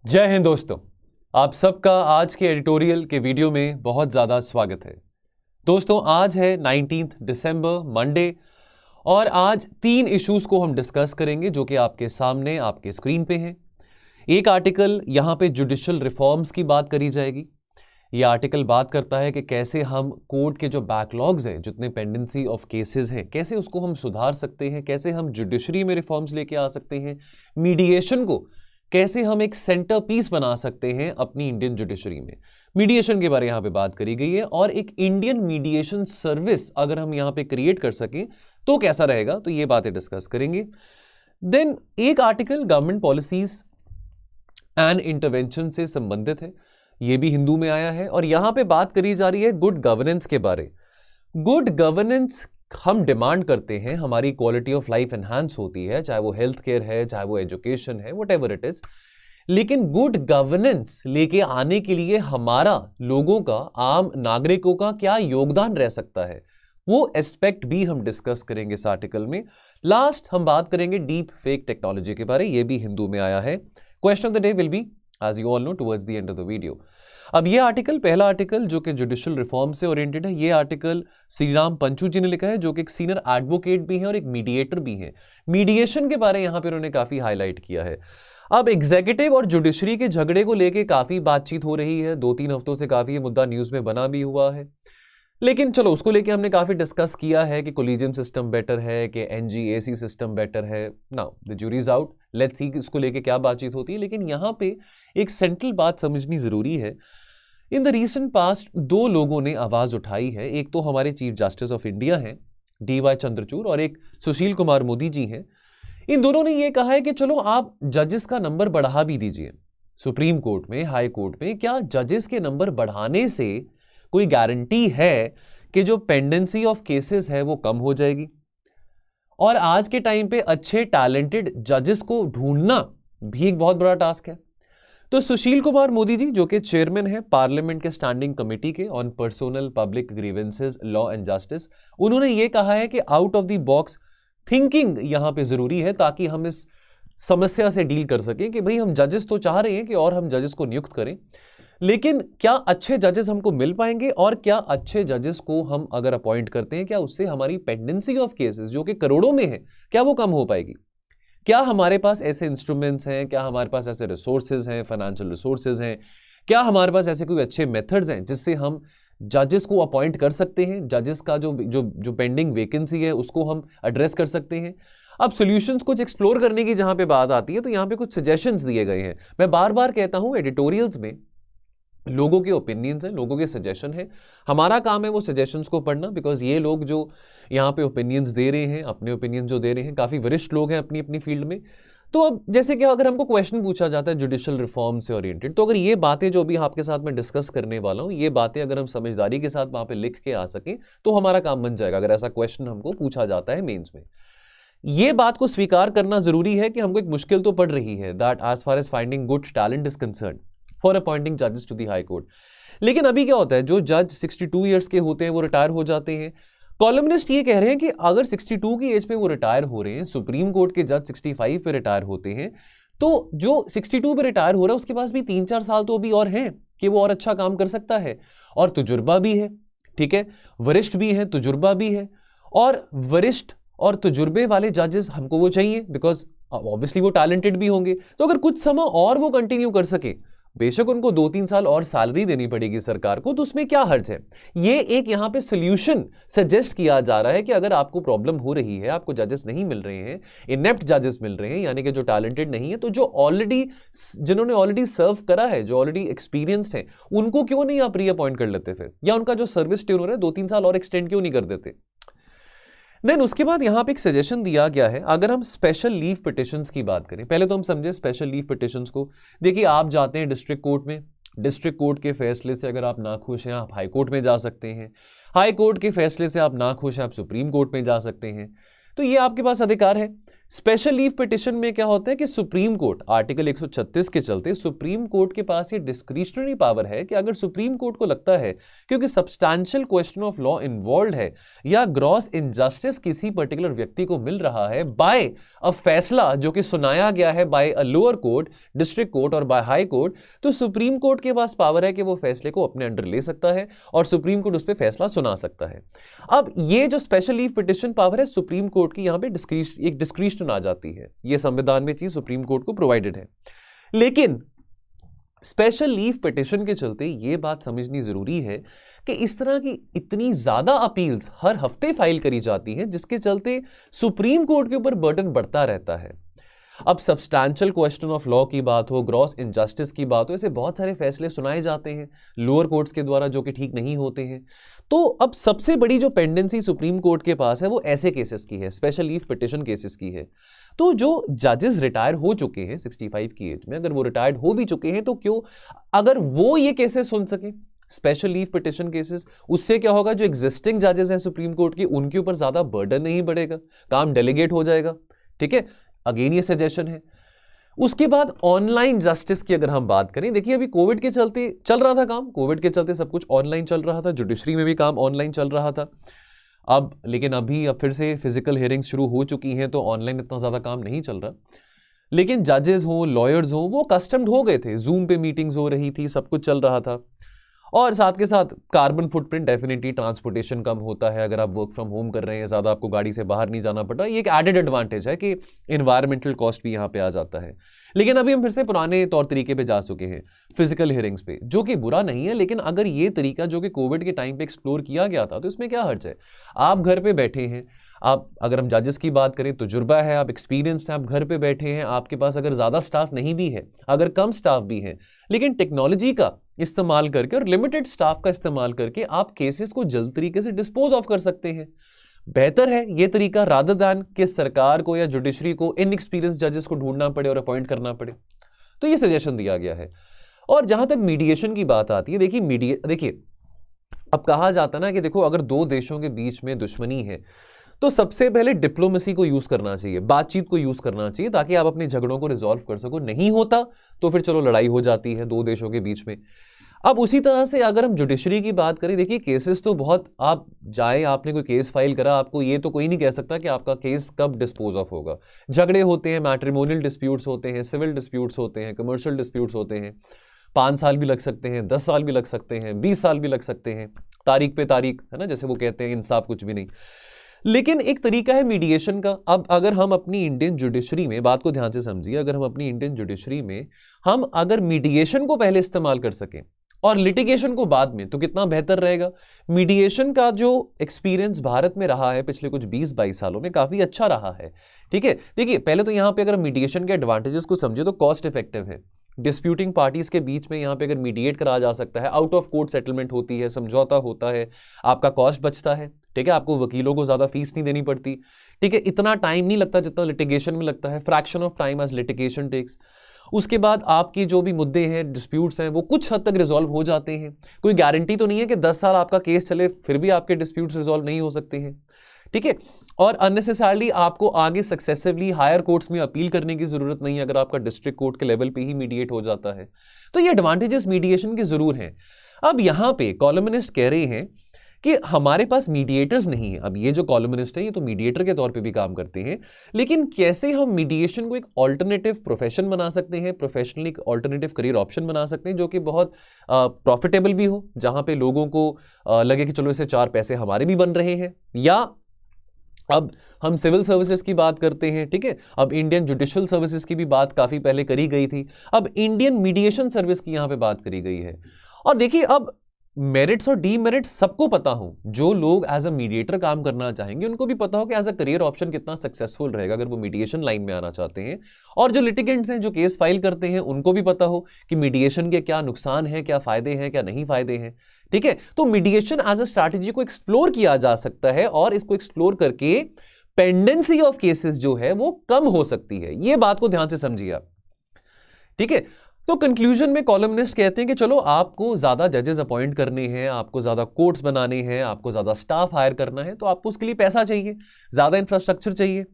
जय हिंद दोस्तों, आप सबका आज के एडिटोरियल के वीडियो में बहुत ज़्यादा स्वागत है। दोस्तों, आज है 19 दिसंबर मंडे और आज 3 इश्यूज को हम डिस्कस करेंगे जो कि आपके सामने आपके स्क्रीन पे हैं। एक आर्टिकल यहाँ पे जुडिशियल रिफॉर्म्स की बात करी जाएगी। ये आर्टिकल बात करता है कि कैसे हम कोर्ट के जो बैकलॉग्स हैं, जितने पेंडेंसी ऑफ केसेस हैं, कैसे उसको हम सुधार सकते हैं, कैसे हम जुडिशरी में रिफॉर्म्स लेके आ सकते हैं, मीडिएशन को कैसे हम एक सेंटर पीस बना सकते हैं अपनी इंडियन जुडिशरी में। मीडिएशन के बारे में यहां पे बात करी गई है और एक इंडियन मीडिएशन सर्विस अगर हम यहां पे क्रिएट कर सकें तो कैसा रहेगा, तो ये बातें डिस्कस करेंगे। देन एक article government policies and intervention से संबंधित है, ये भी हिंदू में आया है और यहां पे बात करी जा रही है गुड गवर्नेंस के बारे। गुड गवर्नेंस हम डिमांड करते हैं, हमारी क्वालिटी ऑफ लाइफ एनहांस होती है, चाहे वो हेल्थ केयर है, चाहे वो एजुकेशन है, व्हाटएवर इट इज। लेकिन गुड गवर्नेंस लेके आने के लिए हमारा, लोगों का, आम नागरिकों का क्या योगदान रह सकता है, वो एस्पेक्ट भी हम डिस्कस करेंगे इस आर्टिकल में। लास्ट हम बात करेंगे डीप फेक टेक्नोलॉजी के बारे, ये भी हिंदू में आया है। Question of the day will be, as you all know, towards the end of the video. अब ये आर्टिकल, पहला आर्टिकल जो कि जुडिशियल रिफॉर्म से ओरिएंटेड है, ये आर्टिकल श्री राम पंचू जी ने लिखा है, जो कि एक सीनियर एडवोकेट भी हैं और एक मीडिएटर भी हैं। मीडिएशन के बारे में यहां पर उन्होंने काफी हाईलाइट किया है। अब एग्जीक्यूटिव और जुडिशरी के झगड़े को लेके काफी बातचीत हो रही है, 2-3 हफ्तों से काफी ये मुद्दा न्यूज में बना भी हुआ है। लेकिन चलो, उसको लेके हमने काफी डिस्कस किया है कि कोलिजियम सिस्टम बेटर है कि एनजीएसी सिस्टम बेटर है। Now the jury is out, let's see इसको लेके क्या बातचीत होती है। लेकिन यहां पे एक सेंट्रल बात समझनी जरूरी है। इन द रीसेंट पास्ट 2 लोगों ने आवाज उठाई है, एक तो हमारे चीफ जस्टिस ऑफ इंडिया हैं DY चंद्रचूड़ और एक सुशील कुमार मोदी जी हैं। इन दोनों ने यह कहा है कि चलो आप जजेस का नंबर बढ़ा भी दीजिए। सुप्रीम कोर्ट में, हाई कोर्ट में, क्या जजेस के नंबर बढ़ाने से कोई गारंटी है कि जो पेंडेंसी ऑफ केसेस है वो कम हो जाएगी? और आज के टाइम पे अच्छे टैलेंटेड जजेस को ढूंढना भी एक बहुत बड़ा टास्क है। तो सुशील कुमार मोदी जी, जो कि चेयरमैन है पार्लियामेंट के स्टैंडिंग कमेटी के on personnel public grievances, law and justice, उन्होंने ये कहा है कि out of the box thinking यहां पे जरूरी है ताकि हम इस समस्या से डील कर सकें कि भाई हम जजेस तो चाह रहे हैं कि और हम जजेस को नियुक्त करें, लेकिन क्या अच्छे जजेस हमको मिल पाएंगे और क्या अच्छे जजेस को हम अगर अपॉइंट करते हैं, क्या उससे हमारी पेंडेंसी ऑफ केसेस जो कि करोड़ों में है, क्या वो कम हो पाएगी? क्या हमारे पास ऐसे इंस्ट्रूमेंट्स हैं, क्या हमारे पास ऐसे रिसोर्सेज हैं, फाइनेंशियल रिसोर्सेज हैं, क्या हमारे पास ऐसे कोई अच्छे मेथड्स हैं जिससे हम जजेस को अपॉइंट कर सकते हैं, जजेस का जो पेंडिंग वैकेंसी है उसको हम एड्रेस कर सकते हैं? अब सॉल्यूशंस कुछ एक्सप्लोर करने की जहां पे बात आती है तो यहां पे कुछ सजेशंस दिए गए हैं। मैं बार बार कहता हूं, एडिटोरियल्स में लोगों के ओपिनियंस हैं, लोगों के सजेशन है, हमारा काम है वो सजेशंस को पढ़ना, बिकॉज ये लोग जो यहाँ पे ओपिनियंस दे रहे हैं, अपने ओपिनियन जो दे रहे हैं, काफ़ी वरिष्ठ लोग हैं अपनी अपनी फील्ड में। तो अब जैसे कि अगर हमको क्वेश्चन पूछा जाता है जुडिशियल रिफॉर्म से ओरिएंटेड, तो अगर ये बातें जो भी आपके साथ में डिस्कस करने वाला हूँ, ये बातें अगर हम समझदारी के साथ वहाँ पे लिख के आ सकें तो हमारा काम बन जाएगा। अगर ऐसा क्वेश्चन हमको पूछा जाता है मेंस में, ये बात को स्वीकार करना जरूरी है कि हमको एक मुश्किल तो पड़ रही है, that as far as finding good talent is concern for appointing जजेस टू द हाई कोर्ट। लेकिन अभी क्या होता है, जो जज 62 ईयर्स के होते हैं वो रिटायर हो जाते हैं। कॉलमनिस्ट ये कह रहे हैं कि अगर 62 की एज पे वो रिटायर हो रहे हैं, सुप्रीम कोर्ट के जज 65 पे रिटायर होते हैं, तो जो 62 पे रिटायर हो रहा है उसके पास भी 3-4 साल तो अभी और हैं कि वो और अच्छा काम कर सकता है, और तजुर्बा भी है, ठीक है, वरिष्ठ भी है, तजुर्बा भी है। और वरिष्ठ और तजुर्बे वाले जजेस हमको वो चाहिए, बिकॉज ऑब्वियसली वो टैलेंटेड भी होंगे। तो अगर कुछ समय और वो कंटिन्यू कर सके, बेशक उनको 2-3 साल और सैलरी देनी पड़ेगी सरकार को, तो उसमें क्या हर्ज है? ये एक यहां पे सोल्यूशन सजेस्ट किया जा रहा है कि अगर आपको प्रॉब्लम हो रही है, आपको जजेस नहीं मिल रहे हैं, इनेप्ट जजेस मिल रहे हैं, यानी कि जो टैलेंटेड नहीं है, तो जिन्होंने ऑलरेडी सर्व करा है, जो ऑलरेडी एक्सपीरियंस्ड है, उनको क्यों नहीं आप री अपॉइंट कर लेते फिर, या उनका जो सर्विस टेन्योर है 2-3 साल और एक्सटेंड क्यों नहीं कर देते? देन उसके बाद यहां पे एक सजेशन दिया गया है, अगर हम स्पेशल लीव पिटिशंस की बात करें, पहले तो हम समझे स्पेशल लीव पिटिशंस को। देखिए, आप जाते हैं डिस्ट्रिक्ट कोर्ट में, डिस्ट्रिक्ट कोर्ट के फैसले से अगर आप नाखुश हैं, आप हाई कोर्ट में जा सकते हैं, हाई कोर्ट के फैसले से आप नाखुश हैं, आप सुप्रीम कोर्ट में जा सकते हैं। तो ये आपके पास अधिकार है। स्पेशल लीव पिटिशन में क्या होता है कि सुप्रीम कोर्ट आर्टिकल 136 के चलते सुप्रीम कोर्ट के पास ये डिस्क्रिशनरी पावर है कि अगर सुप्रीम कोर्ट को लगता है क्योंकि substantial question of law involve है या ग्रॉस इनजस्टिस किसी पर्टिकुलर व्यक्ति को मिल रहा है बाय अ फैसला जो कि सुनाया गया है by a lower court, district court और बाय हाई कोर्ट, तो सुप्रीम कोर्ट के पास पावर है कि वो फैसले को अपने अंडर ले सकता है और सुप्रीम कोर्ट उस पर फैसला सुना सकता है। अब ये जो स्पेशल लीव पिटिशन पावर है सुप्रीम कोर्ट की, यहां पे एक डिस्क्रिशन आ जाती है। ये संविधान में चीज सुप्रीम कोर्ट को प्रोवाइडेड है। लेकिन स्पेशल लीव पिटिशन के चलते ये बात समझनी जरूरी है कि इस तरह की इतनी ज्यादा अपील्स हर हफ्ते फाइल करी जाती हैं जिसके चलते सुप्रीम कोर्ट के ऊपर बर्डन बढ़ता रहता है। अब सब्सटैंशियल क्वेश्चन ऑफ लॉ की बात हो, ग्रॉस इनजस्टिस की बात हो, ऐसे बहुत सारे फैसले सुनाए जाते हैं लोअर कोर्ट्स के द्वारा जो कि ठीक नहीं होते हैं। तो अब सबसे बड़ी जो पेंडेंसी सुप्रीम कोर्ट के पास है वो ऐसे केसेस की है, स्पेशल लीव पिटिशन केसेस की है। तो जो जजेस रिटायर हो चुके हैं 65 की एज में, अगर वो रिटायर्ड हो भी चुके हैं तो क्यों, अगर वो ये केसेस सुन सके स्पेशल लीव पिटिशन केसेस, उससे क्या होगा, जो एग्जिस्टिंग जजेस हैं सुप्रीम कोर्ट के उनके ऊपर ज्यादा बर्डन नहीं बढ़ेगा, काम डेलीगेट हो जाएगा। ठीक है, अगेन ये सजेशन है। उसके बाद ऑनलाइन जस्टिस की अगर हम बात करें, देखिए अभी कोविड के चलते चल रहा था काम, कोविड के चलते सब कुछ ऑनलाइन चल रहा था, जुडिशरी में भी काम ऑनलाइन चल रहा था। अब लेकिन अब फिर से फिजिकल हियरिंग्स शुरू हो चुकी हैं तो ऑनलाइन इतना ज्यादा काम नहीं चल रहा। लेकिन जजेस हो, लॉयर्स हो, वो कस्टम्ड हो गए थे, जूम पे मीटिंग्स हो रही थी, सब कुछ चल रहा था। और साथ के साथ कार्बन फुटप्रिंट डेफिनेटली, ट्रांसपोर्टेशन कम होता है अगर आप वर्क फ्रॉम होम कर रहे हैं, ज़्यादा आपको गाड़ी से बाहर नहीं जाना पड़ रहा, ये एक एडेड एडवांटेज है कि इन्वायरमेंटल कॉस्ट भी यहाँ पे आ जाता है। लेकिन अभी हम फिर से पुराने तौर तरीके पे जा चुके हैं, फिजिकल हियरिंग्स पे, जो कि बुरा नहीं है। लेकिन अगर ये तरीका जो कि कोविड के टाइम पे एक्सप्लोर किया गया था तो इसमें क्या हर्ज है। आप घर पे बैठे हैं, आप, अगर हम जजेस की बात करें, तजुर्बा है, आप एक्सपीरियंस है, आप घर पे बैठे हैं, आपके पास अगर ज़्यादा स्टाफ नहीं भी है, अगर कम स्टाफ भी है, लेकिन टेक्नोलॉजी का इस्तेमाल करके और लिमिटेड स्टाफ का इस्तेमाल करके आप केसेस को जल्द तरीके से डिस्पोज ऑफ कर सकते हैं। बेहतर है ये तरीका रादर दैन कि सरकार को या जुडिशरी को इनएक्सपीरियंस जजेस को ढूंढना पड़े और अपॉइंट करना पड़े। तो ये सजेशन दिया गया है। और जहां तक मीडिएशन की बात आती है, देखिए अब कहा जाता ना कि देखो अगर दो देशों के बीच में दुश्मनी है तो सबसे पहले डिप्लोमेसी को यूज करना चाहिए, बातचीत को यूज करना चाहिए ताकि आप अपने झगड़ों को रिजॉल्व कर सको। नहीं होता तो फिर चलो लड़ाई हो जाती है दो देशों के बीच में। अब उसी तरह से अगर हम जुडिशरी की बात करें, देखिए केसेस तो बहुत, आप जाए, आपने कोई केस फाइल करा, आपको ये तो कोई नहीं कह सकता कि आपका केस कब डिस्पोज ऑफ होगा। झगड़े होते हैं, मैट्रिमोनियल डिस्प्यूट्स होते हैं, सिविल डिस्प्यूट्स होते हैं, कमर्शियल डिस्प्यूट्स होते हैं, 5 साल भी लग सकते हैं, 10 साल भी लग सकते हैं, 20 साल भी लग सकते हैं, तारीख पे तारीख, है ना, जैसे वो कहते हैं इंसाफ कुछ भी नहीं। लेकिन एक तरीका है मीडिएशन का। अब अगर हम अपनी इंडियन जुडिशरी में, बात को ध्यान से समझिए, अगर हम अपनी इंडियन जुडिशरी में हम अगर मीडिएशन को पहले इस्तेमाल कर सकें और लिटिगेशन को बाद में, तो कितना बेहतर रहेगा। मीडिएशन का जो एक्सपीरियंस भारत में रहा है पिछले कुछ 20-22 सालों में काफी अच्छा रहा है। ठीक है, देखिए पहले तो यहां पे अगर मीडिएशन के एडवांटेजेस को समझे तो कॉस्ट इफेक्टिव है। डिस्प्यूटिंग पार्टीज के बीच में यहां पे अगर मीडिएट करा जा सकता है, आउट ऑफ कोर्ट सेटलमेंट होती है, समझौता होता है, आपका कॉस्ट बचता है। ठीक है, आपको वकीलों को ज्यादा फीस नहीं देनी पड़ती। ठीक है, इतना टाइम नहीं लगता जितना लिटिगेशन में लगता है, fraction of time as litigation takes. उसके बाद आपकी जो भी मुद्दे हैं, डिस्प्यूट्स हैं, वो कुछ हद तक रिजॉल्व हो जाते हैं। कोई गारंटी तो नहीं है कि 10 साल आपका केस चले फिर भी आपके डिस्प्यूट्स रिजॉल्व नहीं हो सकते हैं। ठीक है, और अननेसेसरली आपको आगे सक्सेसिवली हायर कोर्ट्स में अपील करने की जरूरत नहीं है अगर आपका डिस्ट्रिक्ट कोर्ट के लेवल पे ही मीडिएट हो जाता है। तो ये एडवांटेजेस मीडिएशन के जरूर हैं। अब यहां पे कॉलमनिस्ट कह रहे हैं कि हमारे पास मीडिएटर्स नहीं है। अब ये जो कॉलमनिस्ट है ये तो मीडिएटर के तौर पे भी काम करते हैं, लेकिन कैसे हम मीडिएशन को एक ऑल्टरनेटिव प्रोफेशन बना सकते हैं, प्रोफेशनली ऑल्टरनेटिव करियर ऑप्शन बना सकते हैं जो कि बहुत प्रॉफिटेबल भी हो, जहां पे लोगों को लगे कि चलो इससे 4 पैसे हमारे भी बन रहे हैं। या अब हम सिविल सर्विसेज की बात करते हैं। ठीक है, अब इंडियन जुडिशियल सर्विसेज की भी बात काफी पहले करी गई थी, अब इंडियन मीडिएशन सर्विस की यहां पे बात करी गई है। और देखिए अब मेरिट्स और डीमेरिट्स सबको पता हो, जो लोग एज अ मीडिएटर काम करना चाहेंगे उनको भी पता हो कि एज अ करियर ऑप्शन कितना सक्सेसफुल रहेगा अगर वो मीडिएशन लाइन में आना चाहते हैं। और जो लिटिगेंट्स हैं, जो केस फाइल करते हैं, उनको भी पता हो कि मीडिएशन के क्या नुकसान हैं, क्या फायदे हैं, क्या नहीं फायदे हैं। ठीक है, तो मीडिएशन एज अ स्ट्रैटेजी को एक्सप्लोर किया जा सकता है और इसको एक्सप्लोर करके पेंडेंसी ऑफ केसेस जो है वो कम हो सकती है। ये बात को ध्यान से समझिए आप। ठीक है, तो कंक्लूजन में कॉलमनिस्ट कहते हैं कि चलो आपको ज्यादा जजेस अपॉइंट करने हैं, आपको ज्यादा कोर्ट्स बनाने हैं, आपको ज्यादा स्टाफ हायर करना है, तो आपको उसके लिए पैसा चाहिए, ज्यादा इंफ्रास्ट्रक्चर चाहिए।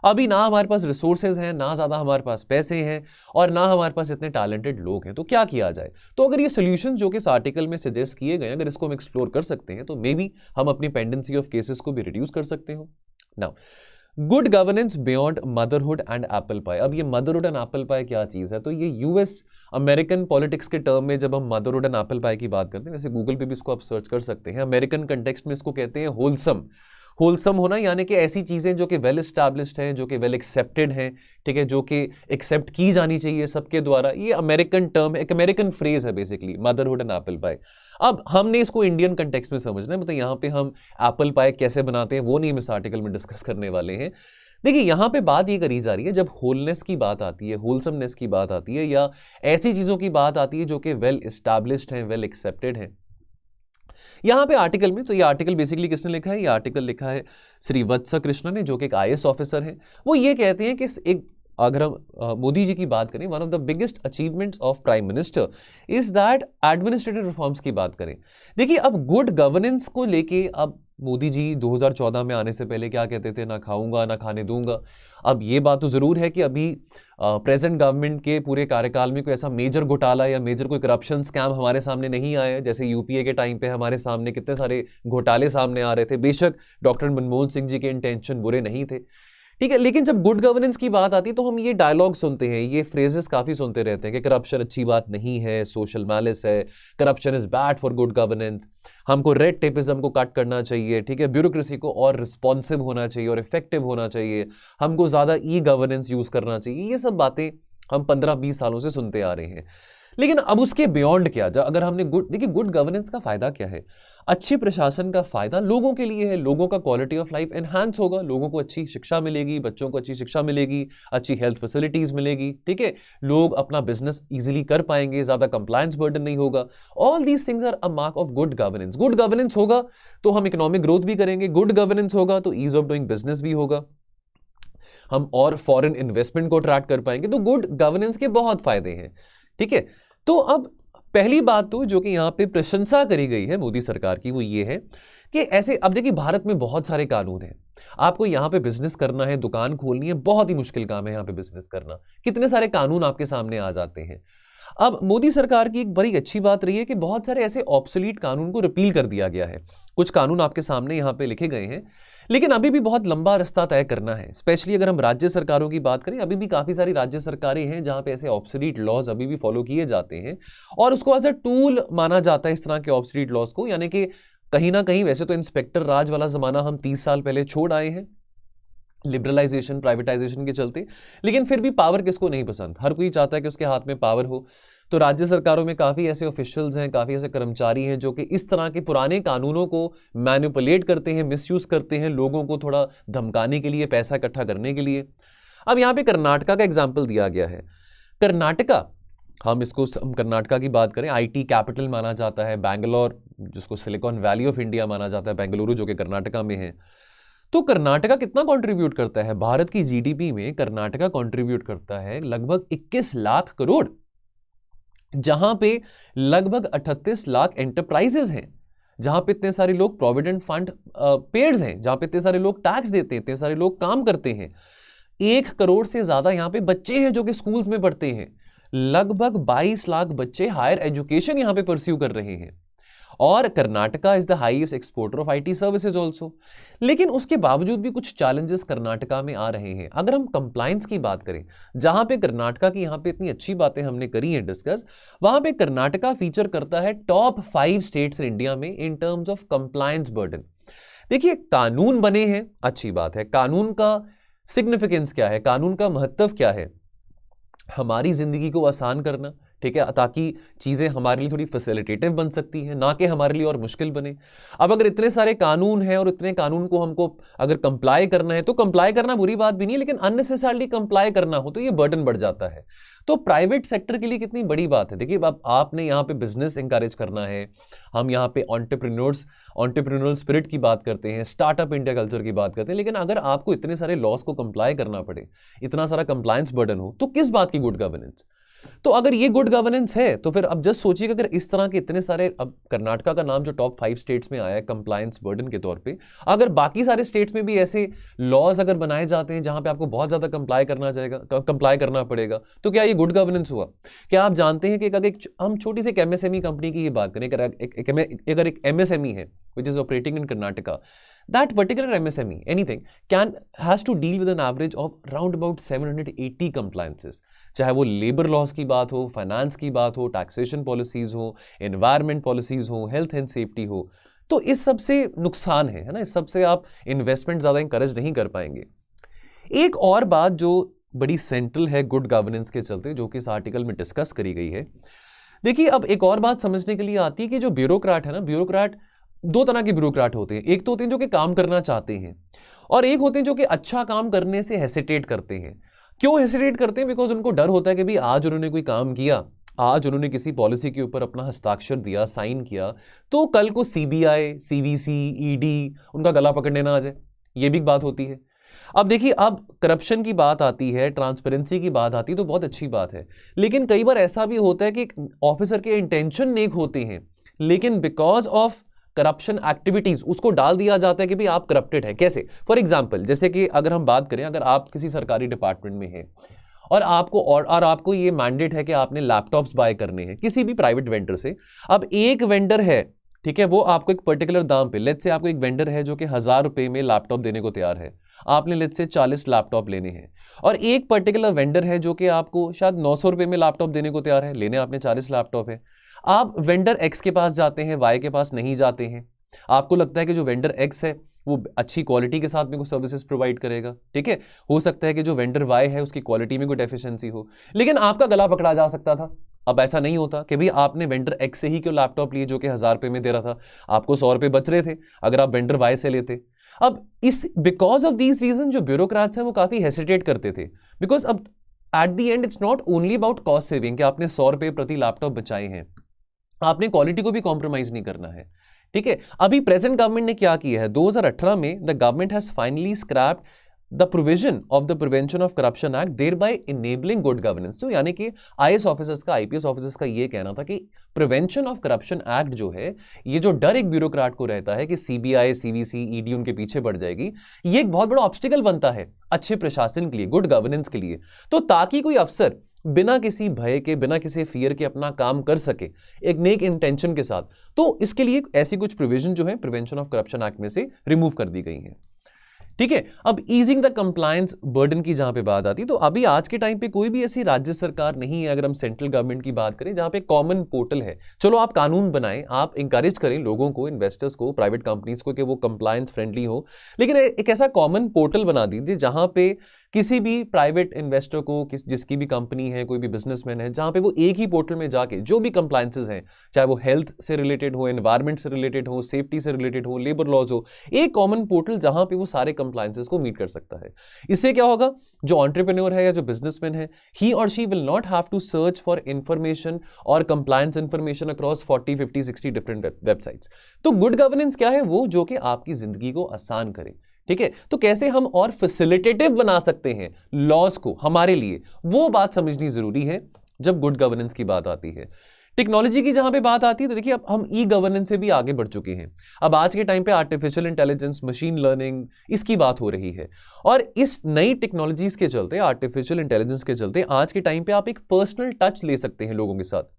अभी ना हमारे पास रिसोर्सेज हैं, ना ज़्यादा हमारे पास पैसे हैं, और ना हमारे पास इतने टैलेंटेड लोग हैं। तो क्या किया जाए? तो अगर ये सोल्यूशन जो कि इस आर्टिकल में सजेस्ट किए गए, अगर इसको हम एक्सप्लोर कर सकते हैं तो मे बी हम अपनी पेंडेंसी ऑफ केसेस को भी रिड्यूस कर सकते हो। Now, good governance beyond motherhood and apple pie. अब ये मदरहुड एंड एप्पल पाई क्या चीज़ है? तो ये यूएस अमेरिकन पॉलिटिक्स के टर्म में जब हम मदरहुड एंड एप्पल पाई की बात करते हैं, वैसे गूगल पे भी इसको आप सर्च कर सकते हैं, अमेरिकन कंटेक्स्ट में इसको कहते हैं होलसम। होलसम होना यानी कि ऐसी चीज़ें जो कि वेल एस्टैब्लिश्ड हैं, जो कि वेल एक्सेप्टेड हैं, ठीक है, जो कि एक्सेप्ट की जानी चाहिए सबके द्वारा। ये अमेरिकन टर्म है, एक अमेरिकन फ्रेज है basically, motherhood and apple pie. अब हमने इसको इंडियन कंटेक्स्ट में समझना है, मतलब यहाँ पे हम एप्पल पाई कैसे बनाते हैं वो नहीं हम इस आर्टिकल में डिस्कस करने वाले हैं। देखिए, यहाँ पे बात ये करी जा रही है, जब होलनेस की बात आती है, होलसमनेस की बात आती है, या ऐसी चीज़ों की बात आती है जो कि वेल एस्टैब्लिश्ड हैं, वेल एक्सेप्टेड हैं, यहाँ पे आर्टिकल में, तो ये आर्टिकल बेसिकली किसने लिखा है? ये आर्टिकल लिखा है श्री वत्स कृष्णा ने, जो कि एक आईएएस ऑफिसर हैं। वो ये कहते हैं कि एक, अगर हम मोदी जी की बात करें, one of the biggest achievements of prime minister is that administrative reforms की बात करें। देखिए, अब गुड गवर्नेंस को लेके अब मोदी जी 2014 में आने से पहले क्या कहते थे? ना खाऊंगा ना खाने दूंगा। अब ये बात तो जरूर है कि अभी प्रेजेंट गवर्नमेंट के पूरे कार्यकाल में कोई ऐसा मेजर घोटाला या मेजर कोई करप्शन स्कैम हमारे सामने नहीं आया। जैसे यूपीए के टाइम पे हमारे सामने कितने सारे घोटाले सामने आ रहे थे। बेशक डॉक्टर मनमोहन सिंह जी के इंटेंशन बुरे नहीं थे, ठीक है, लेकिन जब गुड गवर्नेंस की बात आती है तो हम ये डायलॉग सुनते हैं, ये फ्रेजेस काफी सुनते रहते हैं कि करप्शन अच्छी बात नहीं है, सोशल मैलिस है, corruption is bad for good governance, हमको रेड टेपिज्म को कट करना चाहिए, ठीक है, ब्यूरोक्रेसी को और रिस्पॉन्सिव होना चाहिए और इफेक्टिव होना चाहिए, हमको ज्यादा ई गवर्नेंस यूज करना चाहिए। ये सब बातें हम 15-20 सालों से सुनते आ रहे हैं। लेकिन अब उसके बियॉन्ड क्या? अगर हमने देखिए, गुड गवर्नेंस का फायदा क्या है? अच्छे प्रशासन का फायदा लोगों के लिए है, लोगों का क्वालिटी ऑफ लाइफ एनहांस होगा, लोगों को अच्छी शिक्षा मिलेगी, बच्चों को अच्छी शिक्षा मिलेगी, अच्छी हेल्थ फैसिलिटीज मिलेगी, ठीक है, लोग अपना बिजनेस इजीली कर पाएंगे, ज्यादा कंप्लायंस बर्डन नहीं होगा। All these things are a mark of good governance. Good governance होगा तो हम इकोनॉमिक ग्रोथ भी करेंगे, गुड गवर्नेंस होगा तो ईज ऑफ डूइंग बिजनेस भी होगा, हम और फॉरेन इन्वेस्टमेंट को अट्रैक्ट कर पाएंगे। तो गुड गवर्नेंस के बहुत फायदे हैं, ठीक है। तो अब पहली बात तो जो कि यहां पे प्रशंसा करी गई है मोदी सरकार की, वो ये है कि ऐसे, अब देखिए, भारत में बहुत सारे कानून हैं, आपको यहां पे बिजनेस करना है, दुकान खोलनी है, बहुत ही मुश्किल काम है यहां पे बिजनेस करना, कितने सारे कानून आपके सामने आ जाते हैं। अब मोदी सरकार की एक बड़ी अच्छी बात रही है कि बहुत सारे ऐसे ऑब्सोलीट कानून को रिपील कर दिया गया है। कुछ कानून आपके सामने यहां पे लिखे गए हैं, लेकिन अभी भी बहुत लंबा रास्ता तय करना है। स्पेशली अगर हम राज्य सरकारों की बात करें, अभी भी काफी सारी राज्य सरकारें हैं जहां पे ऐसे ऑब्सोलीट लॉज अभी भी फॉलो किए जाते हैं, और उसको एज अ टूल माना जाता है इस तरह के ऑब्सोलीट लॉज को। यानी कि कहीं ना कहीं, वैसे तो इंस्पेक्टर राज वाला जमाना हम 30 साल पहले छोड़ आए हैं, लिबरलाइजेशन, प्राइवेटाइजेशन के चलते, लेकिन फिर भी पावर किसको नहीं पसंद? हर कोई चाहता है कि उसके हाथ में पावर हो। तो राज्य सरकारों में काफी ऐसे ऑफिशियल्स हैं, काफी ऐसे कर्मचारी हैं जो कि इस तरह के पुराने कानूनों को मैनिपुलेट करते हैं, मिसयूज करते हैं, लोगों को थोड़ा धमकाने के लिए, पैसा इकट्ठा करने के लिए। अब यहां पे कर्नाटका का एग्जाम्पल दिया गया है। कर्नाटका, हम कर्नाटका की बात करें, आईटी कैपिटल माना जाता है, बैंगलोर जिसको सिलिकॉन वैली ऑफ इंडिया माना जाता है, बेंगलुरु जो कि कर्नाटका में है। तो कर्नाटका कितना कंट्रीब्यूट करता है भारत की जीडीपी में? कर्नाटका कंट्रीब्यूट करता है लगभग 21 लाख करोड़, जहां पे लगभग 38 लाख एंटरप्राइजेस हैं, जहां पे इतने सारे लोग प्रोविडेंट फंड पेयर्स हैं, जहां पे इतने सारे लोग टैक्स देते हैं, इतने सारे लोग काम करते हैं। 1 करोड़ से ज्यादा यहां पे बच्चे हैं जो कि स्कूल्स में पढ़ते हैं। लगभग 22 लाख बच्चे हायर एजुकेशन यहां पे परस्यू कर रहे हैं। और Karnataka is the highest exporter of IT services also. लेकिन उसके बावजूद भी कुछ चैलेंजेस कर्नाटका में आ रहे हैं। अगर हम कंप्लायंस की बात करें, जहां पे कर्नाटका की यहां पे इतनी अच्छी बातें हमने करी हैं डिस्कस, वहां पे कर्नाटका फीचर करता है टॉप 5 स्टेट्स इंडिया में in terms of compliance burden. देखिए, कानून बने हैं, अच्छी बात है, कानून का सिग्निफिकेंस क्या है, कानून का महत्व क्या है? हमारी जिंदगी को आसान करना, ठीक है, ताकि चीजें हमारे लिए थोड़ी फैसिलिटेटिव बन सकती हैं, ना कि हमारे लिए और मुश्किल बने। अब अगर इतने सारे कानून हैं और इतने कानून को हमको अगर कंप्लाई करना है, तो कंप्लाई करना बुरी बात भी नहीं है, लेकिन अननेसेसरली कंप्लाई करना हो तो ये बर्डन बढ़ जाता है। तो प्राइवेट सेक्टर के लिए कितनी बड़ी बात है। देखिए, अब आपने यहाँ पे बिजनेस इंकरेज करना है, हम यहाँ पे एंटरप्रेन्योरल स्पिरिट की बात करते हैं, स्टार्टअप इंडिया कल्चर की बात करते हैं, लेकिन अगर आपको इतने सारे लॉस को कंप्लाई करना पड़े, इतना सारा कंप्लायंस बर्डन हो, तो किस बात की गुड गवर्नेंस? तो अगर ये गुड गवर्नेंस है तो फिर अब जस्ट सोचिए अगर इस तरह के इतने सारे, अब कर्नाटका का नाम जो टॉप 5 स्टेट्स में आया है कंप्लायंस बर्डन के तौर पे, अगर बाकी सारे स्टेट्स में भी ऐसे लॉज अगर बनाए जाते हैं जहां पे आपको बहुत ज्यादा कंप्लाई करना पड़ेगा, तो क्या ये गुड गवर्नेंस हुआ? क्या आप जानते हैं कि अगर हम छोटी सी एमएसएमई कंपनी की ही बात करें, अगर एक एमएसएमई है which is operating in Karnataka, that particular MSME, anything, has to deal with an average of round about 780 compliances. चाहे वो लेबर लॉस की बात हो, फाइनेंस की बात हो, टैक्सेशन पॉलिसीज हो, एनवायरमेंट पॉलिसीज हो, हेल्थ एंड सेफ्टी हो, तो इस सब से नुकसान है ना, इस सब से आप इन्वेस्टमेंट ज्यादा इंकरेज नहीं कर पाएंगे। एक और बात जो बड़ी सेंट्रल है गुड गवर्नेंस के चलते, जो कि इस आर्टिकल में डिस्कस करी गई है, देखिए अब एक और बात समझने के लिए आती है कि जो ब्यूरोक्रेट है ना, ब्यूरोक्रेट दो तरह के ब्यूरोक्रेट होते हैं। एक तो होते हैं जो कि काम करना चाहते हैं, और एक होते हैं जो कि अच्छा काम करने से हेसिटेट करते हैं। क्यों हेसिटेट करते हैं? बिकॉज उनको डर होता है कि भाई आज उन्होंने कोई काम किया, आज उन्होंने किसी पॉलिसी के ऊपर अपना हस्ताक्षर दिया, साइन किया, तो कल को सीबीआई, सीवीसी, ईडी उनका गला पकड़ने ना आ जाए। ये भी एक बात होती है। अब देखिए, अब करप्शन की बात आती है, ट्रांसपेरेंसी की बात आती है, तो बहुत अच्छी बात है, लेकिन कई बार ऐसा भी होता है कि ऑफिसर के इंटेंशन नेक होते हैं, लेकिन बिकॉज ऑफ करप्शन एक्टिविटीज उसको डाल दिया जाता है कि भाई आप करप्टेड है। कैसे? फॉर एग्जांपल, जैसे कि अगर हम बात करें, अगर आप किसी सरकारी डिपार्टमेंट में हैं और आपको ये मैंडेट है कि आपने लैपटॉप्स बाय करने हैं किसी भी प्राइवेट वेंडर से। अब एक वेंडर है, ठीक है, वो आपको एक पर्टिकुलर दाम पे, लेट्स से आपको एक वेंडर है जो कि 1000 रुपए में लैपटॉप देने को तैयार है, आपने लेट्स से 40 लैपटॉप लेने हैं, और एक पर्टिकुलर वेंडर है जो कि आपको शायद 900 रुपए में लैपटॉप देने को तैयार है, लेने आपने 40 लैपटॉप है। आप वेंडर एक्स के पास जाते हैं, वाई के पास नहीं जाते हैं। आपको लगता है कि जो वेंडर एक्स है वो अच्छी क्वालिटी के साथ में कुछ सर्विसेज प्रोवाइड करेगा, ठीक है। हो सकता है कि जो वेंडर वाई है उसकी क्वालिटी में कोई डेफिशिएंसी हो, लेकिन आपका गला पकड़ा जा सकता था। अब ऐसा नहीं होता कि भाई आपने वेंडर एक्स से ही क्यों लैपटॉप लिए जो कि 1000 रुपए में दे रहा था, आपको 100 रुपए बच रहे थे अगर आप वेंडर वाई से लेते। अब इस बिकॉज ऑफ दीज रीजन जो ब्यूरोक्रेट्स हैं वो काफी हेसिटेट करते थे, बिकॉज अब at the end it's not only about cost saving कि आपने 100 रुपए प्रति लैपटॉप बचाए हैं, आपने क्वालिटी को भी कॉम्प्रोमाइज नहीं करना है, ठीक है। अभी प्रेजेंट गवर्नमेंट ने क्या किया है, 2018 में the government has finally scrapped the provision of the prevention of corruption act, thereby enabling good governance. तो यानी कि आईएएस ऑफिसर्स का, आईपीएस ऑफिसर्स का ये कहना था कि प्रिवेंशन ऑफ करप्शन एक्ट जो है, ये जो डर एक ब्यूरोक्रेट को रहता है कि सीबीआई, सीवीसी, ईडी उनके पीछे पड़ जाएगी, ये एक बहुत बड़ा ऑब्स्टिकल बनता है अच्छे प्रशासन के लिए, गुड गवर्नेंस के लिए। तो ताकि कोई अफसर बिना किसी भय के, बिना किसी फियर के अपना काम कर सके एक नेक इंटेंशन के साथ, तो इसके लिए ऐसी कुछ प्रोविजन जो है प्रिवेंशन ऑफ करप्शन एक्ट में से रिमूव कर दी गई है, ठीक है। अब ईजिंग द कंप्लायंस बर्डन की जहां पे बात आती है, तो अभी आज के टाइम पे कोई भी ऐसी राज्य सरकार नहीं है, अगर हम सेंट्रल गवर्नमेंट की बात करें, जहां पे कॉमन पोर्टल है। चलो आप कानून बनाएं, आप इंकरेज करें लोगों को, इन्वेस्टर्स को, प्राइवेट कंपनीज को कि वो कंप्लायंस फ्रेंडली हो, लेकिन एक ऐसा कॉमन पोर्टल बना दीजिए जहां पे किसी भी प्राइवेट इन्वेस्टर को, जिसकी भी कंपनी है, कोई भी बिजनेसमैन है, जहां पे वो एक ही पोर्टल में जाके जो भी कंप्लायंसेस हैं, चाहे वो हेल्थ से रिलेटेड हो, एनवायरमेंट से रिलेटेड हो, सेफ्टी से रिलेटेड हो, लेबर लॉज हो, एक कॉमन पोर्टल जहां पे वो सारे कंप्लायंसेस को मीट कर सकता है। इससे क्या होगा, जो एंटरप्रेन्योर है या जो बिजनेसमैन है, ही और she will not have to search for information और compliance information across 40, 50, 60 different websites. तो गुड गवर्नेंस क्या है, वो जो कि आपकी जिंदगी को आसान करे, ठीक है। तो कैसे हम और फैसिलिटेटिव बना सकते हैं लॉज को हमारे लिए, वो बात समझनी जरूरी है जब गुड गवर्नेंस की बात आती है। टेक्नोलॉजी की जहां पे बात आती है, तो देखिए अब हम ई गवर्नेंस से भी आगे बढ़ चुके हैं। अब आज के टाइम पे आर्टिफिशियल इंटेलिजेंस, मशीन लर्निंग, इसकी बात हो रही है, और इस नई टेक्नोलॉजीज के चलते, आर्टिफिशियल इंटेलिजेंस के चलते, आज के टाइम पे आप एक पर्सनल टच ले सकते हैं लोगों के साथ,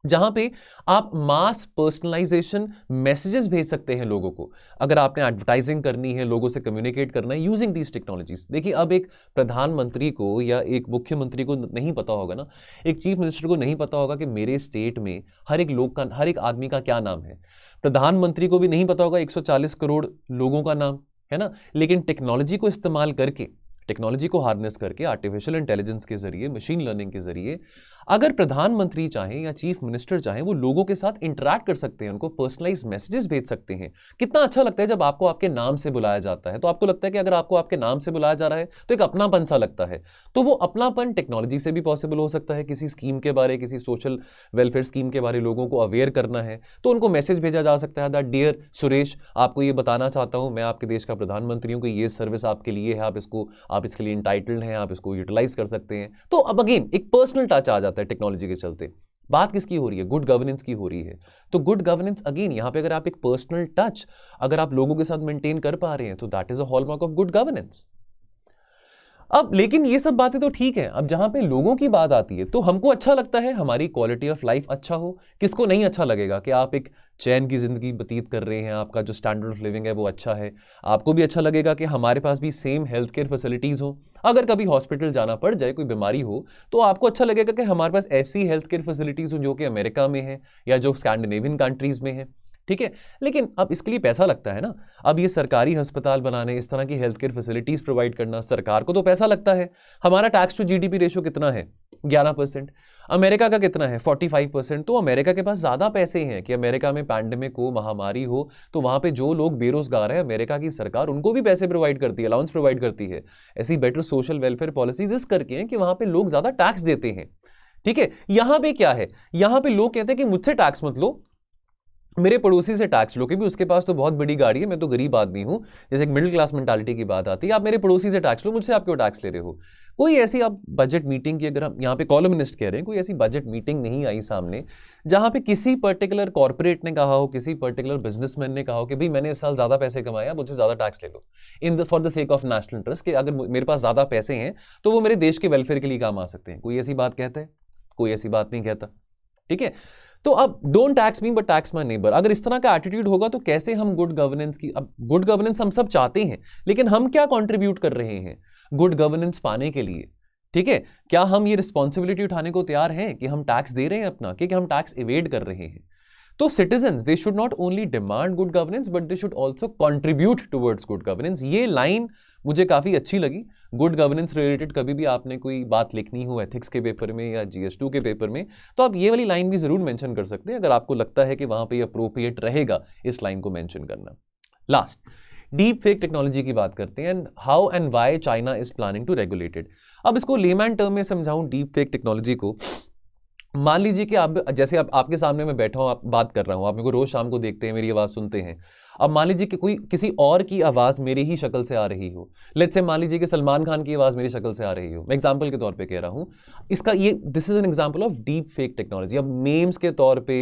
जहां पे आप मास पर्सनलाइजेशन मैसेजेस भेज सकते हैं लोगों को। अगर आपने एडवर्टाइजिंग करनी है, लोगों से कम्युनिकेट करना है यूजिंग दीज टेक्नोलॉजीज। देखिए अब एक प्रधानमंत्री को या एक मुख्यमंत्री को नहीं पता होगा ना, एक चीफ मिनिस्टर को नहीं पता होगा कि मेरे स्टेट में हर एक लोग का, हर एक आदमी का क्या नाम है। प्रधानमंत्री को भी नहीं पता होगा 140 करोड़ लोगों का नाम, है ना। लेकिन टेक्नोलॉजी को इस्तेमाल करके, टेक्नोलॉजी को हार्नेस करके, आर्टिफिशियल इंटेलिजेंस के जरिए, मशीन लर्निंग के जरिए, अगर प्रधानमंत्री चाहें या चीफ मिनिस्टर चाहें, वो लोगों के साथ इंटरैक्ट कर सकते हैं, उनको पर्सनलाइज मैसेजेस भेज सकते हैं। कितना अच्छा लगता है जब आपको आपके नाम से बुलाया जाता है, तो आपको लगता है कि अगर आपको आपके नाम से बुलाया जा रहा है तो एक अपनापन सा लगता है। तो वो अपनापन टेक्नोलॉजी से भी पॉसिबल हो सकता है। किसी स्कीम के बारे, किसी सोशल वेलफेयर स्कीम के बारे लोगों को अवेयर करना है, तो उनको मैसेज भेजा जा सकता है दैट डियर सुरेश, आपको ये बताना चाहता हूं, मैं आपके देश का प्रधानमंत्री हूं कि ये सर्विस आपके लिए है, आप इसके लिए इंटाइटल्ड हैं, आप इसको यूटिलाइज कर सकते हैं। तो अब अगेन एक पर्सनल टच आ जाता है टेक्नोलॉजी के चलते। बात किसकी हो रही है? गुड गवर्नेंस की हो रही है। तो गुड गवर्नेंस अगेन यहां पे अगर आप एक पर्सनल टच अगर आप लोगों के साथ मेंटेन कर पा रहे हैं तो that is a hallmark of good governance. अब लेकिन ये सब बातें तो ठीक है, अब जहां पे लोगों की बात आती है तो हमको अच्छा लगता है हमारी क्वालिटी ऑफ लाइफ अच्छा हो। किसको नहीं अच्छा लगेगा कि आप एक चैन की जिंदगी व्यतीत कर रहे हैं, आपका जो स्टैंडर्ड ऑफ लिविंग है वो अच्छा है। आपको भी अच्छा लगेगा कि हमारे पास भी सेम हेल्थ केयर फैसिलिटीज हो। अगर कभी हॉस्पिटल जाना पड़ जाए, कोई बीमारी हो, तो आपको अच्छा लगेगा कि हमारे पास ऐसी हेल्थ केयर फैसिलिटीज हो जो कि अमेरिका में है या जो स्कैंडिनेवियन कंट्रीज में है। ठीक है, लेकिन अब इसके लिए पैसा लगता है ना। अब ये सरकारी अस्पताल बनाने, इस तरह की हेल्थ केयर फैसिलिटीज प्रोवाइड करना, सरकार को तो पैसा लगता है। हमारा टैक्स टू जीडीपी रेशियो कितना है? 11%। अमेरिका का कितना है? 45%। तो अमेरिका के पास ज्यादा पैसे हैं कि अमेरिका में पैंडेमिक हो, महामारी हो, तो वहां पे जो लोग बेरोजगार है, अमेरिका की सरकार उनको भी पैसे प्रोवाइड करती है, अलाउंस प्रोवाइड करती है। ऐसी बेटर सोशल वेलफेयर पॉलिसीज इस करके हैं कि वहां पे लोग ज्यादा टैक्स देते हैं। ठीक है, यहां पे क्या है? यहां पे लोग कहते हैं कि मुझसे टैक्स मत लो, मेरे पड़ोसी से टैक्स लो, क्योंकि उसके पास तो बहुत बड़ी गाड़ी है, मैं तो गरीब आदमी हूं। जैसे एक मिडिल क्लास मेंटालिटी की बात आती है, आप मेरे पड़ोसी से टैक्स लो, मुझसे आप क्यों टैक्स ले रहे हो? कोई ऐसी आप बजट मीटिंग की, अगर हम यहाँ पे कॉलमनिस्ट कह रहे हैं, कोई ऐसी बजट मीटिंग नहीं आई सामने जहां पे किसी पर्टिकुलर कॉर्पोरेट ने कहा हो, किसी पर्टिकुलर बिजनेसमैन ने कहा हो कि भाई मैंने इस साल ज्यादा पैसे कमाया, मुझे ज्यादा टैक्स ले लो इन for the sake of national interest, कि अगर मेरे पास ज्यादा पैसे हैं तो वो मेरे देश के वेलफेयर के लिए काम आ सकते हैं। कोई ऐसी बात कहता है? कोई ऐसी बात नहीं कहता। ठीक है, तो अब don't tax me but tax my neighbour, अगर इस तरह का एटीट्यूड होगा तो कैसे हम गुड गवर्नेंस की, अब गुड गवर्नेंस हम सब चाहते हैं, लेकिन हम क्या कंट्रीब्यूट कर रहे हैं गुड गवर्नेंस पाने के लिए? ठीक है, क्या हम ये रिस्पॉन्सिबिलिटी उठाने को तैयार हैं कि हम टैक्स दे रहे हैं अपना, कि हम टैक्स इवेड कर रहे हैं? तो citizens they should not only demand good governance but they should also contribute towards good governance. ये लाइन मुझे काफी अच्छी लगी। गुड गवर्नेंस रिलेटेड कभी भी आपने कोई बात लिखनी हो एथिक्स के पेपर में या GS2 के पेपर में, तो आप ये वाली लाइन भी जरूर मेंशन कर सकते हैं, अगर आपको लगता है कि वहां पे अप्रोप्रिएट रहेगा इस लाइन को मेंशन करना। लास्ट, डीप फेक टेक्नोलॉजी की बात करते हैं, and how and why China is planning to regulate it. अब इसको लेमैन टर्म में समझाऊं डीप फेक टेक्नोलॉजी को। मान लीजिए कि आप, जैसे आप, आपके सामने मैं बैठा हूं, आप बात कर रहा हूं, आप मेरे को रोज शाम को देखते हैं, मेरी आवाज सुनते हैं। अब मान लीजिए कि कोई किसी और की आवाज मेरी ही शक्ल से आ रही हो। लेट्स से मान लीजिए कि सलमान खान की आवाज मेरी शक्ल से आ रही हो, मैं एग्जांपल के तौर पे कह रहा हूं। इसका ये this is an example of deep fake technology. अब मेम्स के तौर पे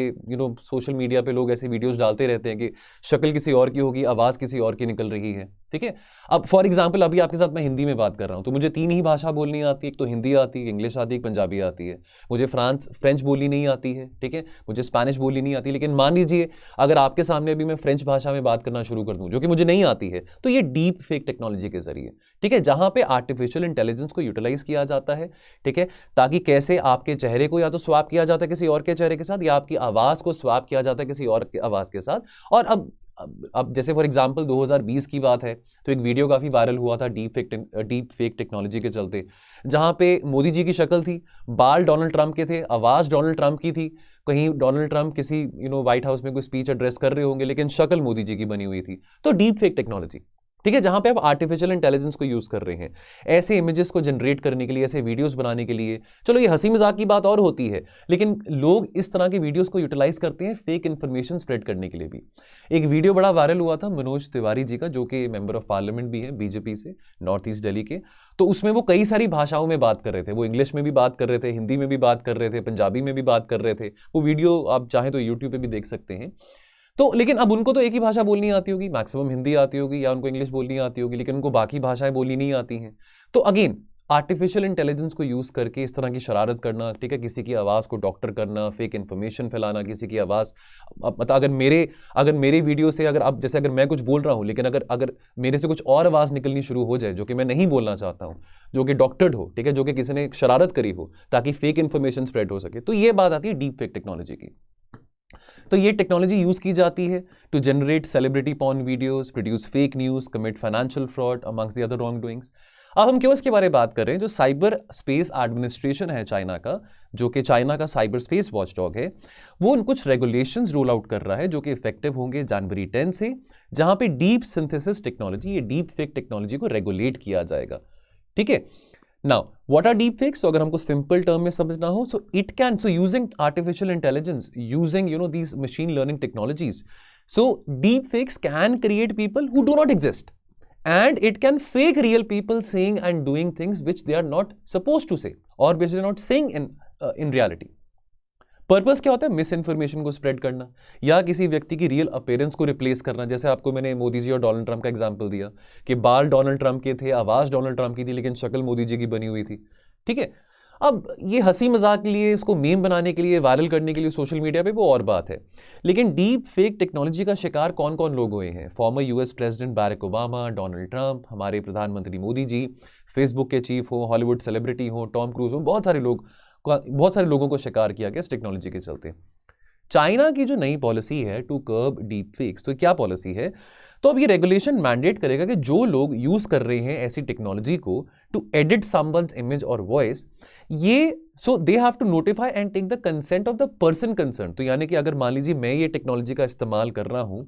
सोशल मीडिया पे लोग ऐसे वीडियोस डालते रहते हैं कि शक्ल किसी और की होगी, आवाज किसी और की निकल रही है। ठीक है, अब फॉर एग्जाम्पल अभी आपके साथ मैं हिंदी में बात कर रहा हूं, तो मुझे 3 ही भाषा बोलनी आती है, एक तो हिंदी आती है, इंग्लिश आती है, पंजाबी आती है। मुझे फ्रेंच बोलनी नहीं आती है। ठीक है, मुझे स्पेनिश बोलनी नहीं आती। लेकिन मान लीजिए अगर आपके सामने अभी मैं फ्रेंच भाषा में बात करना शुरू कर दूं, जो कि मुझे नहीं आती है, तो ये डीप फेक टेक्नोलॉजी के जरिए, ठीक है, जहां पे आर्टिफिशियल इंटेलिजेंस को यूटिलाइज किया जाता है। ठीक है, ताकि कैसे आपके चेहरे को या तो स्वैप किया जाता है किसी और के चेहरे के साथ, या आपकी आवाज को स्वैप किया जाता है किसी और की आवाज के साथ। और अब जैसे फॉर एग्जांपल 2020 की बात है, तो एक वीडियो काफी वायरल हुआ था डीप फेक टेक्नोलॉजी के चलते, जहां पे मोदी जी की शक्ल थी, बाल डोनाल्ड ट्रंप के थे, आवाज डोनाल्ड ट्रंप की थी। कहीं डोनाल्ड ट्रंप किसी व्हाइट हाउस में कोई स्पीच एड्रेस कर रहे होंगे, लेकिन शक्ल मोदी जी की बनी हुई थी। तो डीप फेक टेक्नोलॉजी, ठीक है, जहां पे आप आर्टिफिशियल इंटेलिजेंस को यूज कर रहे हैं ऐसे इमेजेस को जनरेट करने के लिए, ऐसे वीडियोस बनाने के लिए। चलो ये हंसी मजाक की बात और होती है, लेकिन लोग इस तरह के वीडियोस को यूटिलाइज करते हैं फेक इंफॉर्मेशन स्प्रेड करने के लिए भी। एक वीडियो बड़ा वायरल हुआ था मनोज तिवारी जी का, जो कि मेंबर ऑफ पार्लियामेंट भी है बीजेपी से, नॉर्थ ईस्ट दिल्ली के। तो उसमें वो कई सारी भाषाओं में बात कर रहे थे, वो इंग्लिश में भी बात कर रहे थे, हिंदी में भी बात कर रहे थे, पंजाबी में भी बात कर रहे थे। वो वीडियो आप चाहें तो यूट्यूब पे भी देख सकते हैं। तो लेकिन अब उनको तो एक ही भाषा बोलनी आती होगी, मैक्सिमम हिंदी आती होगी या उनको इंग्लिश बोलनी आती होगी, लेकिन उनको बाकी भाषाएं बोलनी नहीं आती हैं। तो अगेन आर्टिफिशियल इंटेलिजेंस को यूज करके इस तरह की शरारत करना, ठीक है, किसी की आवाज को डॉक्टर करना, फेक इंफॉर्मेशन फैलाना, किसी की आवाज, मतलब अगर मेरे वीडियो से अगर आप, जैसे अगर मैं कुछ बोल रहा हूं, लेकिन अगर मेरे से कुछ और आवाज निकलनी शुरू हो जाए जो कि मैं नहीं बोलना चाहता हूं, जो कि डॉक्टर्ड हो, ठीक है, जो कि किसी ने शरारत करी हो ताकि फेक इंफॉर्मेशन स्प्रेड हो सके, तो ये बात आती है डीप फेक टेक्नोलॉजी की। तो ये टेक्नोलॉजी यूज की जाती है to generate celebrity porn videos, produce fake news, commit financial fraud amongst the other wrongdoings. अब हम क्यों इसके बारे में बात कर रहे हैं? जो साइबर स्पेस एडमिनिस्ट्रेशन है चाइना का, जो कि चाइना का साइबर स्पेस वॉचडॉग है, वो कुछ रेगुलेशंस रोल आउट कर रहा है जो कि इफेक्टिव होंगे जनवरी 10 से, जहां पे डीप सिंथेसिस टेक्नोलॉजी, ये डीप फेक टेक्नोलॉजी को रेगुलेट किया जाएगा। ठीक है, now what are deep fakes? तो अगर हमको सिंपल टर्म में समझना हो, so using artificial intelligence, using these machine learning technologies, so deep fakes can create people who do not exist, and it can fake real people saying and doing things which they are not supposed to say or which they are not saying in in reality purpose क्या होता है? Miss information को spread करना या किसी व्यक्ति की real appearance को रिप्लेस करना। जैसे आपको मैंने मोदी जी और डोनाल्ड ट्रंप का एग्जांपल दिया कि बाल डोनाल्ड ट्रंप के थे, आवाज डोनाल्ड ट्रंप की थी, लेकिन शक्ल मोदी जी की बनी हुई थी। ठीक है, अब ये हंसी मजाक के लिए, इसको मीम बनाने के लिए, वायरल करने के लिए सोशल मीडिया पे, वो और बात है। लेकिन डीप फेक टेक्नोलॉजी का शिकार कौन कौन लोग हुए हैं? Former US president Barack Obama, Donald Trump, हमारे प्रधानमंत्री मोदी जी, फेसबुक के चीफ हो, हॉलीवुड सेलिब्रिटी हो, टॉम क्रूज हो, बहुत सारे लोगों को शिकार किया गया इस टेक्नोलॉजी के चलते। चाइना की जो नई पॉलिसी है टू कर्ब डीप फेक्स, तो क्या पॉलिसी है? तो अब ये रेगुलेशन मैंडेट करेगा कि जो लोग यूज कर रहे हैं ऐसी टेक्नोलॉजी को टू एडिट समवन्स इमेज और वॉइस, ये so they have to notify and take the consent of the person concern. तो यानी कि अगर मान लीजिए मैं ये टेक्नोलॉजी का इस्तेमाल कर रहा हूं,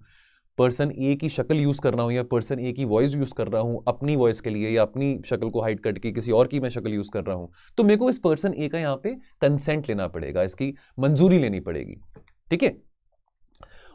पर्सन ए की शक्ल यूज कर रहा हूं या पर्सन ए की वॉइस यूज कर रहा हूं अपनी वॉइस के लिए, या अपनी शक्ल को हाइड करके किसी और की मैं शक्ल यूज कर रहा हूं, तो मेरे को इस पर्सन ए का यहां पे कंसेंट लेना पड़ेगा, इसकी मंजूरी लेनी पड़ेगी। ठीक है,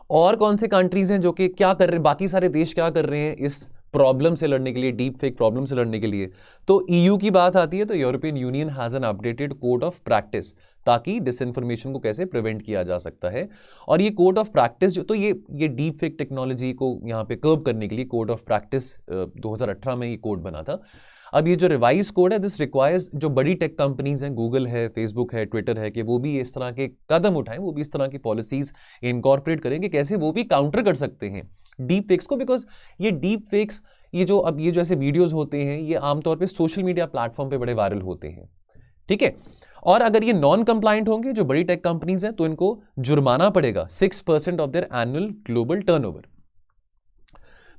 और कौन से कंट्रीज हैं जो कि क्या कर रहे हैं, बाकी सारे देश क्या कर रहे हैं इस प्रॉब्लम से लड़ने के लिए, डीप फेक प्रॉब्लम से लड़ने के लिए? तो ईयू की बात आती है तो European union has an updated code of practice, ताकि डिसइंफॉर्मेशन को कैसे प्रिवेंट किया जा सकता है। और ये कोड ऑफ प्रैक्टिस जो, तो ये डीप फेक टेक्नोलॉजी को यहाँ पे कर्व करने के लिए कोड ऑफ प्रैक्टिस 2018 में ये कोड बना था। अब ये जो रिवाइज कोड है, दिस रिक्वायर्स जो बड़ी टेक कंपनीज हैं, गूगल है, फेसबुक है, ट्विटर है, कि वो भी इस तरह के कदम उठाएं, वो भी इस तरह की पॉलिसीज इनकॉर्पोरेट करेंगे, कैसे वो भी काउंटर कर सकते हैं डीप फेक्स को। बिकॉज ये डीप फेक्स, ये जो ऐसे वीडियोस होते हैं, ये आमतौर पे सोशल मीडिया प्लेटफॉर्म पे बड़े वायरल होते हैं। ठीक है, और अगर ये नॉन कंप्लायंट होंगे जो बड़ी टेक कंपनीज हैं, तो इनको जुर्माना पड़ेगा 6% of their annual global turnover.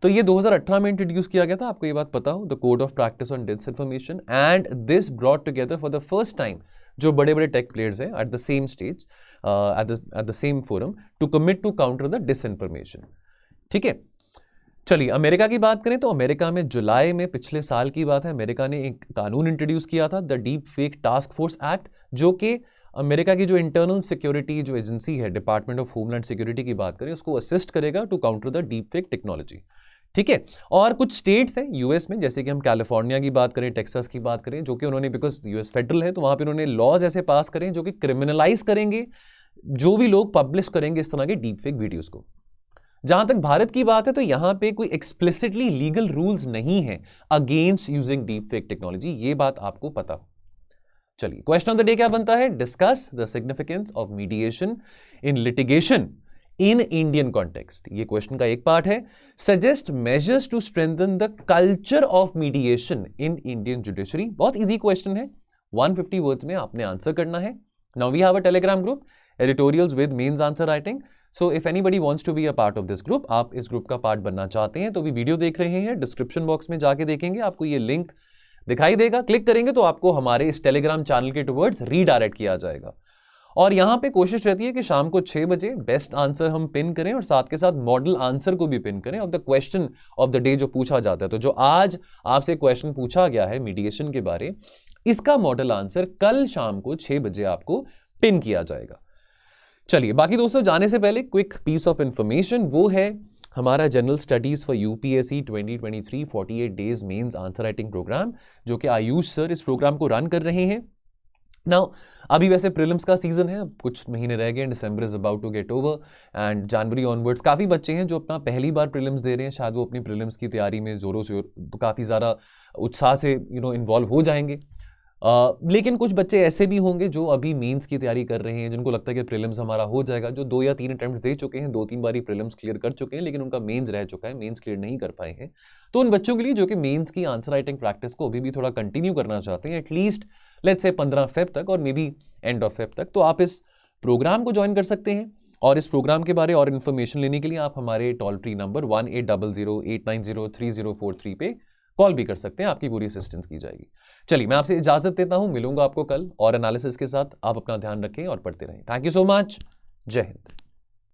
तो ये 2018 में इंट्रोड्यूस किया गया था, आपको ये बात पता हो, the code of practice on disinformation, and this brought together for the first time जो बड़े बड़े टेक प्लेयर्स हैं at the same stage, at the same forum, to commit to counter the disinformation. ठीक है, चलिए अमेरिका की बात करें तो अमेरिका में जुलाई में पिछले साल की बात है, अमेरिका ने एक कानून इंट्रोड्यूस किया था, the deep fake task force act, जो कि अमेरिका की जो इंटरनल सिक्योरिटी जो एजेंसी है, डिपार्टमेंट ऑफ होमलैंड सिक्योरिटी की बात करें, उसको असिस्ट करेगा to counter the deep fake technology. ठीक है, और कुछ स्टेट्स हैं यूएस में, जैसे कि हम कैलिफोर्निया की बात करें, टेक्सास की बात करें, जो कि उन्होंने, बिकॉज यूएस फेडरल है, तो वहां पे उन्होंने लॉज ऐसे पास करें जो कि क्रिमिनलाइज करेंगे जो भी लोग पब्लिश करेंगे इस तरह के डीप फेक वीडियोस को। जहां तक भारत की बात है तो यहां पे कोई एक्सप्लिसिटली लीगल रूल्स नहीं है against using deep fake technology, ये बात आपको पता हो। चलिए, क्वेश्चन ऑफ द डे क्या बनता है? Discuss the significance of mediation in litigation in Indian context, ये क्वेश्चन का एक पार्ट है। Suggest measures to strengthen the culture of mediation in Indian judiciary, बहुत इजी क्वेश्चन है, 150 वर्ड्स में आपने आंसर करना है। Now we have a Telegram group, editorials with mains answer writing, so if anybody wants to be a part of this group, आप इस group का part बनना चाहते हैं तो भी वीडियो देख रहे हैं, डिस्क्रिप्शन बॉक्स में जाके देखेंगे, आपको ये लिंक दिखाई देगा, क्लिक करेंगे तो आपको हमारे इस टेलीग्राम चैनल के टुवर्ड्स रीडायरेक्ट किया जाएगा। और यहां पे कोशिश रहती है कि शाम को 6 बजे बेस्ट आंसर हम पिन करें और साथ के साथ मॉडल आंसर को भी पिन करें of the question of the day जो पूछा जाता है। तो जो आज आपसे क्वेश्चन पूछा गया है मीडिएशन के बारे, इसका मॉडल आंसर कल शाम को 6 बजे आपको पिन किया जाएगा। चलिए, बाकी दोस्तों जाने से पहले क्विक पीस ऑफ इंफॉर्मेशन, वो है हमारा general studies for UPSC 2023 48 days mains answer writing program, जो कि आयुष सर इस प्रोग्राम को रन कर रहे हैं। नाउ अभी वैसे प्रीलिम्स का सीजन है, कुछ महीने रह गए, December is about to get over and January onwards काफ़ी बच्चे हैं जो अपना पहली बार प्रीलिम्स दे रहे हैं, शायद वो अपनी प्रीलिम्स की तैयारी में जोरों से काफ़ी ज़्यादा उत्साह से इन्वॉल्व हो जाएंगे। लेकिन कुछ बच्चे ऐसे भी होंगे जो अभी मेंस की तैयारी कर रहे हैं, जिनको लगता है कि प्रीलिम्स हमारा हो जाएगा, जो 2 या 3 अटेम्प्ट्स दे चुके हैं, 2-3 बारी प्रीलिम्स क्लियर कर चुके हैं, लेकिन उनका मेंस रह चुका है, मेंस क्लियर नहीं कर पाए हैं। तो उन बच्चों के लिए जो कि मेंस की आंसर राइटिंग प्रैक्टिस को अभी भी थोड़ा कंटिन्यू करना चाहते हैं, एटलीस्ट लेट्स से 15 फेब तक और may be end of Feb तक, तो आप इस प्रोग्राम को ज्वाइन कर सकते हैं। और इस प्रोग्राम के बारे और इन्फॉर्मेशन लेने के लिए आप हमारे टोल फ्री नंबर 1800-890-3043 पे कॉल भी कर सकते हैं, आपकी पूरी असिस्टेंस की जाएगी। चलिए, मैं आपसे इजाजत देता हूं, मिलूंगा आपको कल और एनालिसिस के साथ। आप अपना ध्यान रखें और पढ़ते रहें। थैंक यू सो मच, जय हिंद।